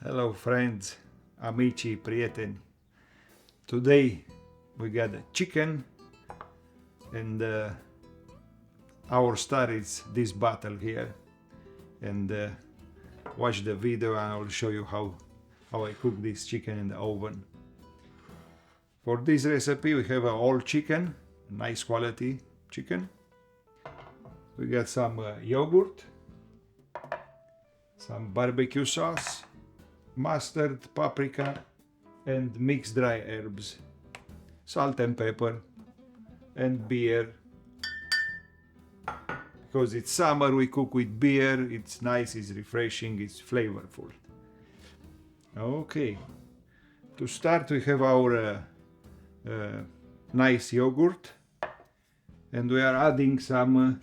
Hello friends, amici, prieteni. Today we got a chicken and our star is this bottle here. And watch the video and I will show you how I cook this chicken in the oven. For this recipe we have a whole chicken, nice quality chicken. We got some yogurt, some barbecue sauce, mustard, paprika, and mixed dry herbs, salt and pepper, and beer. Because it's summer, we cook with beer. It's nice, it's refreshing, it's flavorful. Okay, to start we have our nice yogurt, and we are adding some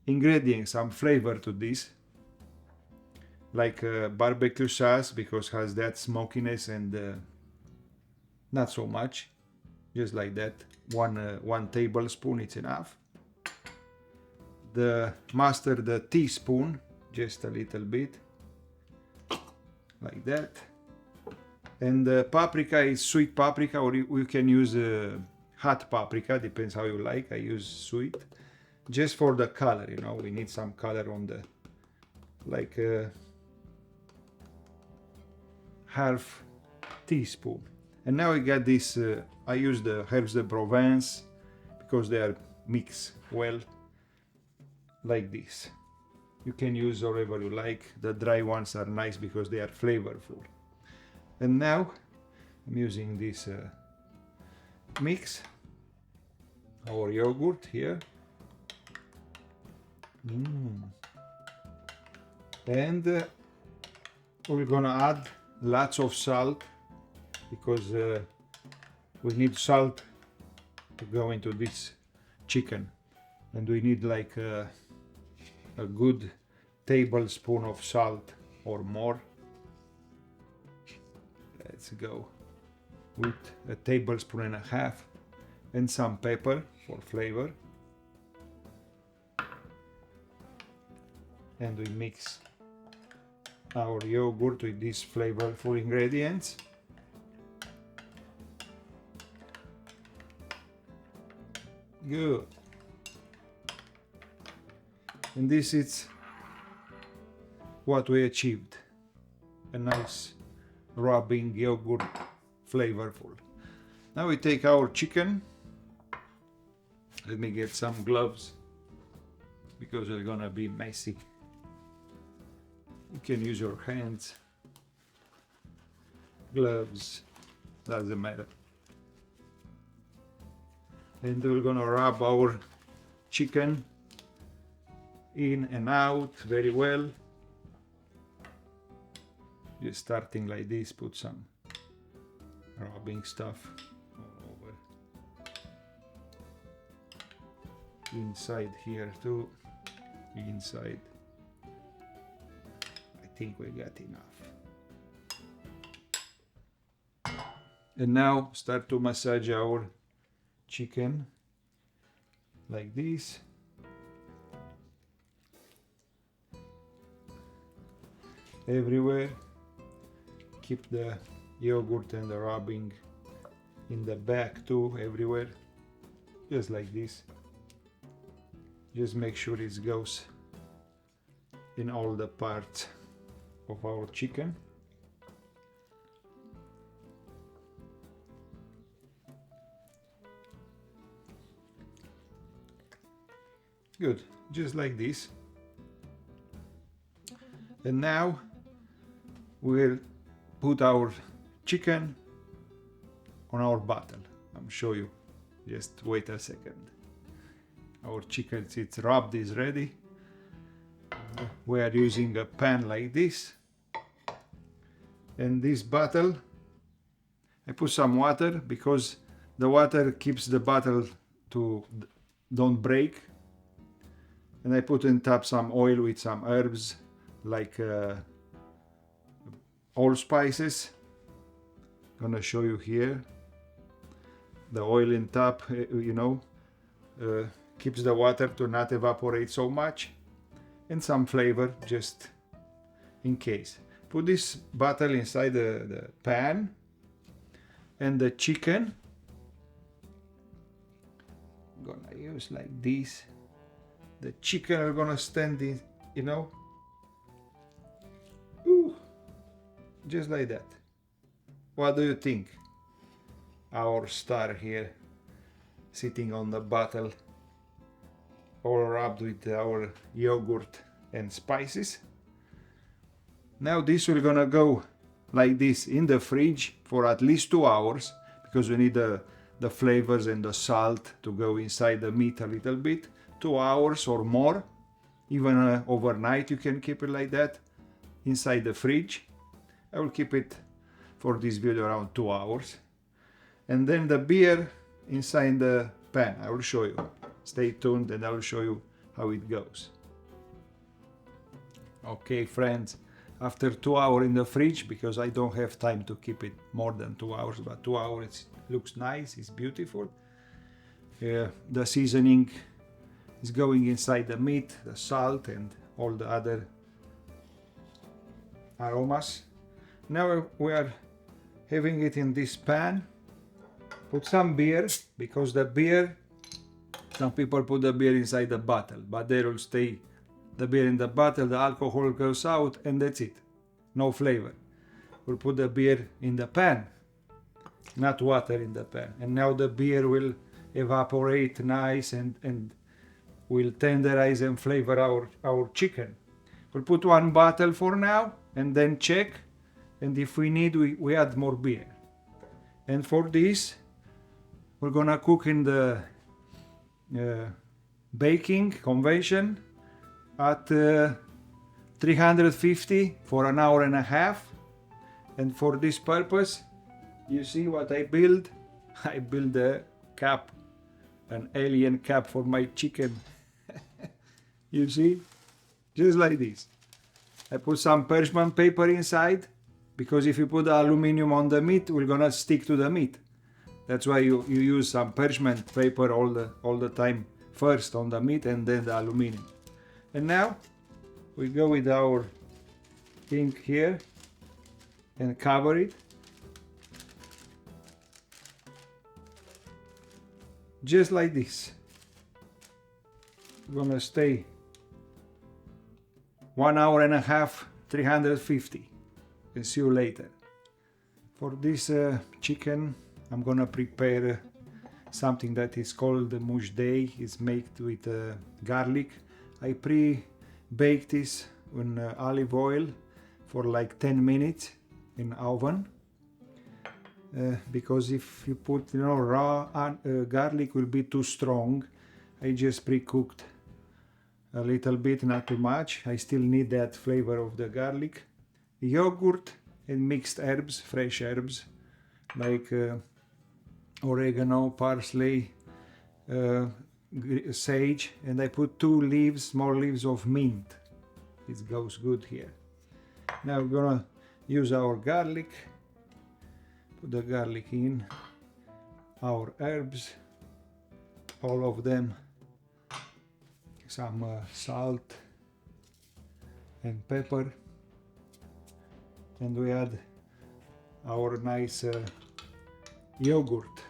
ingredients, some flavor to this, like barbecue sauce, because it has that smokiness, and not so much, just like that. One tablespoon, it's enough. The mustard, a teaspoon, just a little bit, like that. And the paprika is sweet paprika, or you can use hot paprika, depends how you like. I use sweet, just for the color, you know, we need some color on the, like half teaspoon. And now we got this, I use the herbs de Provence because they are mixed well, like this. You can use whatever you like. The dry ones are nice because they are flavorful. And now I'm using this mix, our yogurt here. And we're gonna add lots of salt, because we need salt to go into this chicken, and we need like a good tablespoon of salt or more. Let's go with a tablespoon and a half, and some pepper for flavor. And we mix our yogurt with these flavorful ingredients. Good. And this is what we achieved. A nice rubbing yogurt, flavorful. Now we take our chicken. Let me get some gloves, because they're gonna be messy. You can use your hands, gloves, doesn't matter. And we're gonna rub our chicken in and out very well. Just starting like this, put some rubbing stuff all over. Inside here too, inside. I think we got enough. And now start to massage our chicken like this. Everywhere. Keep the yogurt and the rubbing in the back too, everywhere. Just like this. Just make sure it goes in all the parts of our chicken. Good, just like this. And now we'll put our chicken on our bottle. I'll show you. Just wait a second. Our chicken, it's rubbed, is ready. We are using a pan like this. And this bottle, I put some water, because the water keeps the bottle to don't break. And I put on top some oil with some herbs, like allspices. Gonna show you here. The oil in top, you know, keeps the water to not evaporate so much, and some flavor just in case. put this bottle inside the pan, and the chicken I'm gonna use like this. The chicken are gonna stand in, you know, ooh, just like that. What do you think? Our star here, sitting on the bottle, all wrapped with our yogurt and spices. Now this will gonna go like this in the fridge for at least 2 hours, because we need the flavors and the salt to go inside the meat a little bit. 2 hours or more, even overnight you can keep it like that inside the fridge. I will keep it for this video around 2 hours. And then the beer inside the pan, I will show you. Stay tuned and I will show you how it goes. Okay friends, after 2 hours in the fridge, because I don't have time to keep it more than 2 hours, but 2 hours it looks nice, it's beautiful. The seasoning is going inside the meat, the salt and all the other aromas. Now we are having it in this pan. Put some beer, because the beer, some people put the beer inside the bottle, but there will stay the beer in the bottle, the alcohol goes out, and that's it. No flavor. We'll put the beer in the pan, not water in the pan. And now the beer will evaporate nice and will tenderize and flavor our chicken. We'll put 1 bottle for now and then check, and if we need, we add more beer. And for this, we're gonna cook in the baking convection at 350 for an hour and a half. And for this purpose, you see what I build? I build a cap, an alien cap for my chicken. You see? Just like this. I put some parchment paper inside, because if you put aluminum on the meat, we're gonna stick to the meat. That's why you use some parchment paper all the time, first on the meat and then the aluminum. And now we go with our thing here and cover it. Just like this. We're gonna stay 1 hour and a half, 350. And see you later. For this chicken, I'm gonna prepare something that is called the mushday. It's made with garlic. I pre-baked this in olive oil for like 10 minutes in oven. Because if you put, you know, raw garlic will be too strong. I just pre-cooked a little bit, not too much. I still need that flavor of the garlic. Yogurt and mixed herbs, fresh herbs like oregano, parsley, sage, and I put 2 leaves, small leaves of mint. It goes good here. Now we're gonna use our garlic. Put the garlic in, our herbs, all of them, some salt and pepper, and we add our nice yogurt,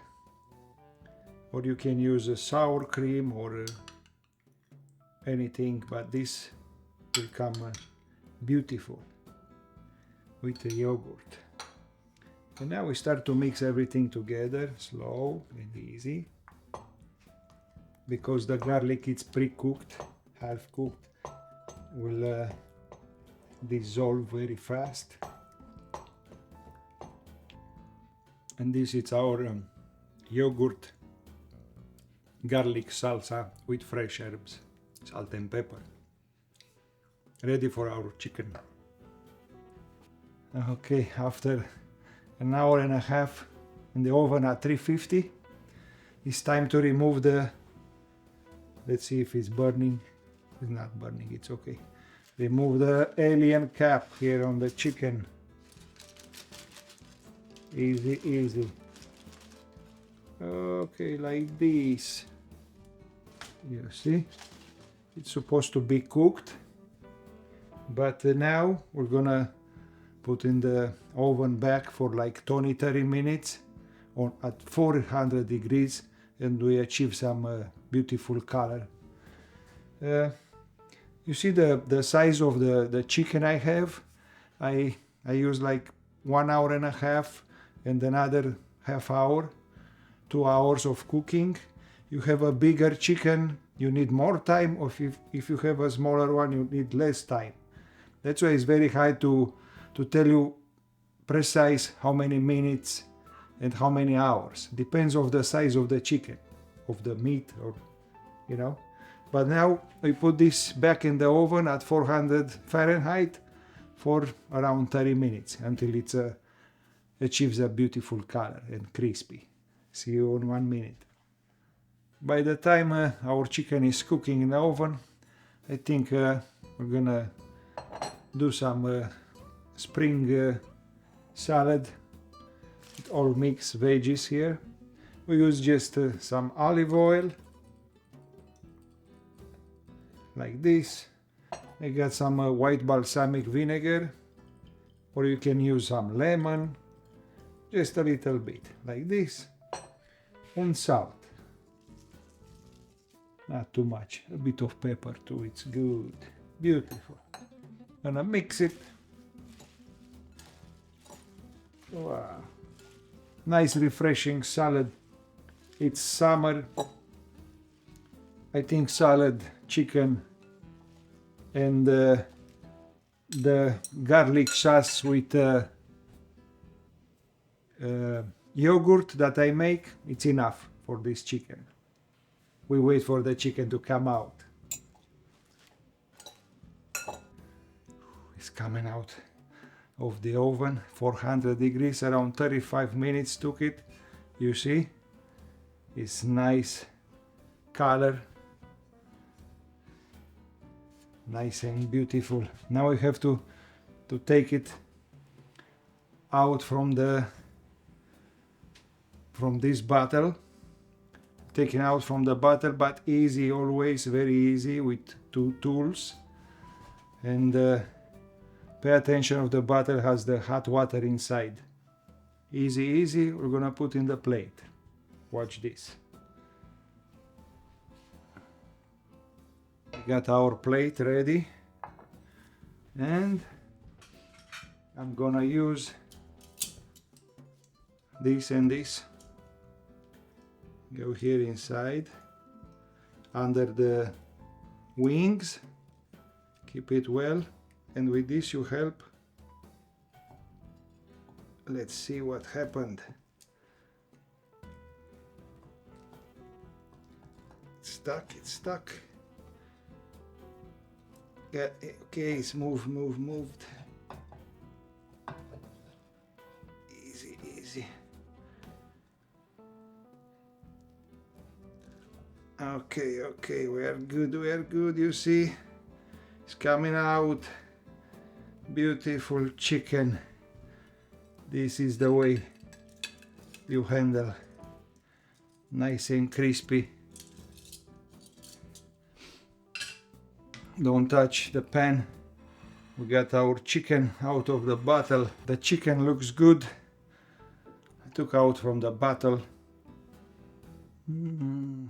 or you can use a sour cream or anything, but this will come beautiful with the yogurt. And now we start to mix everything together, slow and easy, because the garlic is pre-cooked, half cooked, will dissolve very fast. And this is our yogurt garlic salsa with fresh herbs, salt and pepper, ready for our chicken. Okay, after an hour and a half in the oven at 350, it's time to remove the, let's see if it's burning. It's not burning, it's okay. Remove the alien cap here on the chicken. Easy, easy. Okay, like this. You see, it's supposed to be cooked, but now we're gonna put in the oven back for like 20-30 minutes at 400 degrees, and we achieve some beautiful color. You see the size of the chicken I have. I use like 1 hour and a half and another half hour, 2 hours of cooking. You have a bigger chicken, you need more time, or if you have a smaller one, you need less time. That's why it's very hard to tell you precise how many minutes and how many hours. Depends on the size of the chicken, of the meat, or you know. But now we put this back in the oven at 400 Fahrenheit for around 30 minutes until it achieves a beautiful color and crispy. See you in 1 minute. By the time our chicken is cooking in the oven, I think we're gonna do some spring salad with all mixed veggies here. We use just some olive oil, like this. I got some white balsamic vinegar, or you can use some lemon, just a little bit, like this, and salt. Not too much, a bit of pepper too, it's good, beautiful. Gonna mix it. Wow. Nice refreshing salad. It's summer. I think salad, chicken, and the garlic sauce with yogurt that I make, it's enough for this chicken. We wait for the chicken to come out. It's coming out of the oven, 400 degrees, around 35 minutes took it. You see, it's nice color, nice and beautiful. Now we have to take it out from this bottle. Taken out from the bottle, but easy, always very easy with 2 tools. And pay attention of the bottle has the hot water inside. Easy, easy. We're gonna put in the plate. Watch this. We got our plate ready, and I'm gonna use this and this. Go here inside, under the wings, keep it well, and with this you help. Let's see what happened. It's stuck. Yeah, okay, it's moved. Easy. Okay, we are good, you see, it's coming out, beautiful chicken. This is the way you handle, nice and crispy. Don't touch the pan. We got our chicken out of the bottle. The chicken looks good. I took out from the bottle.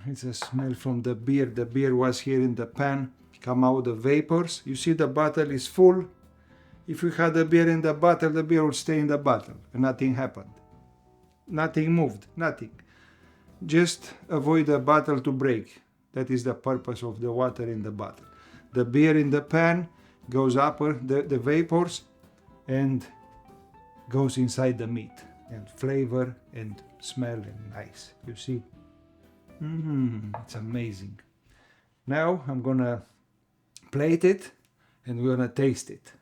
It's a smell from the beer. The beer was here in the pan. Come out the vapors. You see the bottle is full. If you had the beer in the bottle, the beer would stay in the bottle and nothing happened. Nothing moved, nothing. Just avoid the bottle to break. That is the purpose of the water in the bottle. The beer in the pan goes up, the vapors, and goes inside the meat. And flavor and smell and nice. You see? It's amazing. Now I'm gonna plate it and we're gonna taste it.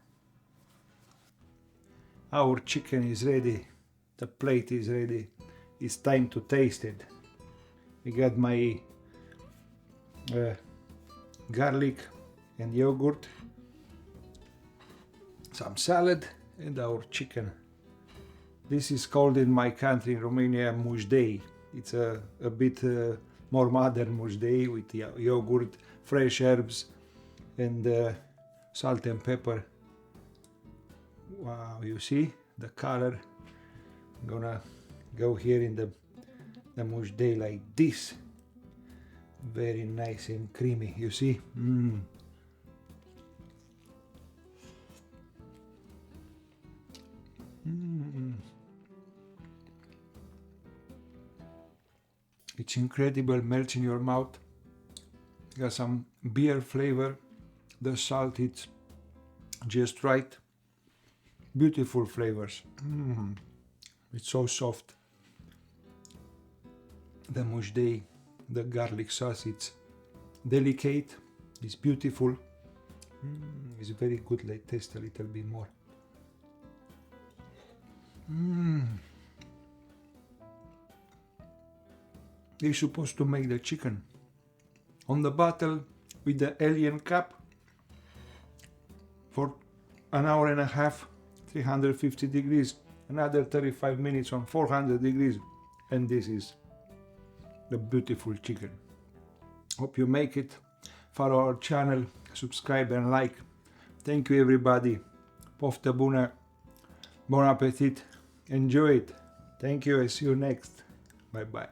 Our chicken is ready. The plate is ready. It's time to taste it. We got my garlic and yogurt, some salad, and our chicken. This is called in my country, in Romania, mușdei. It's a bit more modern mușdei with yogurt, fresh herbs, and salt and pepper. Wow, you see the color. I'm gonna go here in the mush day like this. Very nice and creamy, you see? It's incredible, melts in your mouth. Got some beer flavor. The salt, it's just right. Beautiful flavors. It's so soft. The mush day, the garlic sauce, it's delicate, it's beautiful. It's very good. Let's taste a little bit more. They're supposed to make the chicken on the bottle with the alien cap for an hour and a half, 350 degrees, another 35 minutes on 400 degrees, and this is the beautiful chicken. Hope you make it. Follow our channel, subscribe and like. Thank you everybody. Poftă bună, bon appetit, enjoy it. Thank you, I see you next. Bye bye.